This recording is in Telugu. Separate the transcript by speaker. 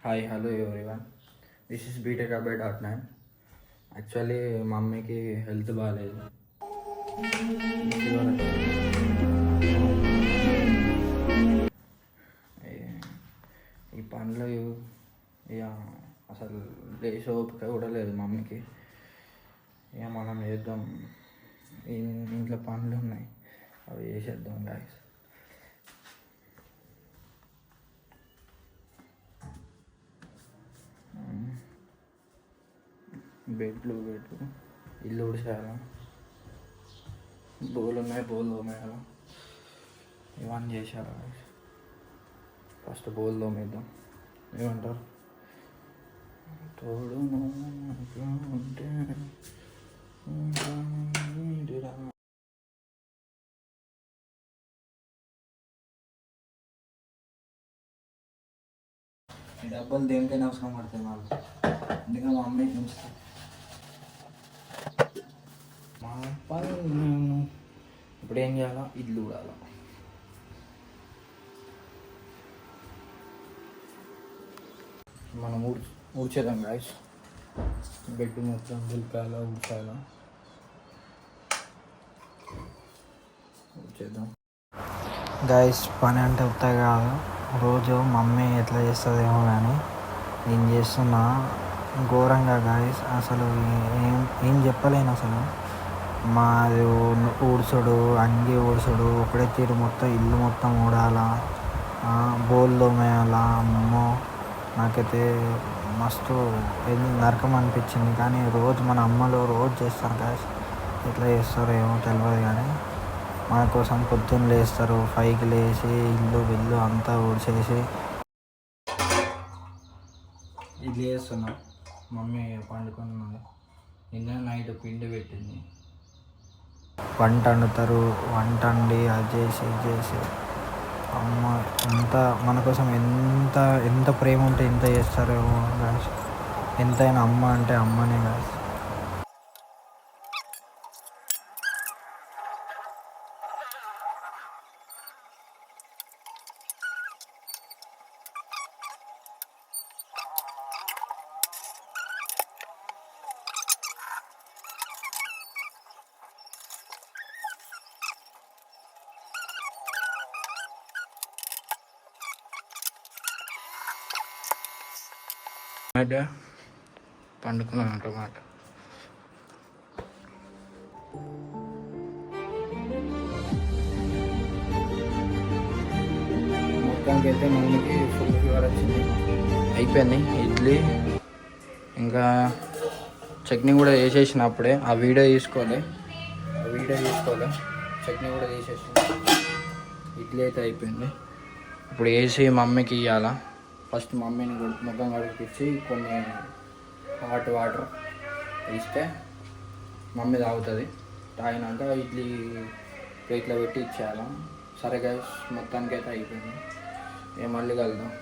Speaker 1: Hi hello everyone, this is btech.9. Actually మా అమ్మకి హెల్త్ బాగాలేదు. ఈ పనులు ఇక అసలు లేచే ఓపిక కూడా లేదు మా అమ్మకి. ఇక మనం చేద్దాం, ఇంట్లో పనులు ఉన్నాయి, అవి చేసేద్దాం గాయస్. బెడ్లు ఇల్లు ఊడిసేయాలి, బోలు ఉన్నాయి బోలు తోమేయాలి, ఇవన్నీ చేసేయాలి. ఫస్ట్ బోలు తోమేద్దాం. ఏమంటారు? తోడు ఉంటే ఈ డబ్బులు దేనికైనా అవసరం పడతాయి మాకు, అందుకే మా అమ్మాయికి ఉంచుతాను. మా పని ఇప్పుడు ఏం చేయాలా? ఇల్లు ఊడాలా. మనం ఊడ్చేద్దాం గాయస్. బెడ్ మొత్తం దులిపాలా, ఊడ్చాలా, ఊడ్చేద్దాం గాయస్. పని అంటే వస్తాయి కాదు, రోజు మమ్మీ ఎట్లా చేస్తుందేమో కానీ నేను చేస్తున్నా ఘోరంగా గాయస్. అసలు ఏం చెప్పలేను అసలు. మాది ఊడ్చుడు, అంగి ఊడ్చుడు, ఒకటే తీరు మొత్తం ఇల్లు మొత్తం ఊడాలా, బోల్ తోమేయాలా. అమ్మో, నాకైతే మస్తు నరకం అనిపించింది. కానీ రోజు మన అమ్మలు రోజు చేస్తారు గాయస్. ఎట్లా చేస్తారో ఏమో తెలియదు, కానీ మన కోసం పొద్దున్న లేస్తారు, 5కి లేచి ఇల్లు అంతా ఊడ్చేసి ఇడ్లీ చేస్తున్నా. మమ్మీ పండుకున్నది, నిన్న నైట్ పిండి పెట్టింది. వంట వండుతారు, వంట వండి అది చేసి ఇది చేసి అమ్మ ఎంత మన కోసం ఎంత ప్రేమ ఉంటే ఎంత చేస్తారేమో గాయస్. ఎంతైనా అమ్మ అంటే అమ్మనే గాయస్. పండుకున్నాను అన్నమాట. మొత్తానికి అయితే మమ్మీకి ఫుల్ ఫీవర్ వచ్చింది. అయిపోయింది ఇడ్లీ, ఇంకా చట్నీ కూడా వేసేసిన అప్పుడే. ఆ వీడియో తీసుకోలే, చట్నీ కూడా తీసేసి ఇడ్లీ అయితే అయిపోయింది. ఇప్పుడు వేసి మమ్మీకి ఇవ్వాలా. ఫస్ట్ మమ్మీని ముఖం కడిగిపించి కొన్ని హాట్ వాటర్ ఇస్తే మమ్మీ తాగుతుంది. తాగినాక ఇడ్లీ ప్లేట్లో పెట్టి ఇచ్చేయాలి. సరే గైస్, మొత్తానికి అయితే అయిపోయింది. మళ్ళీ కలుద్దాం.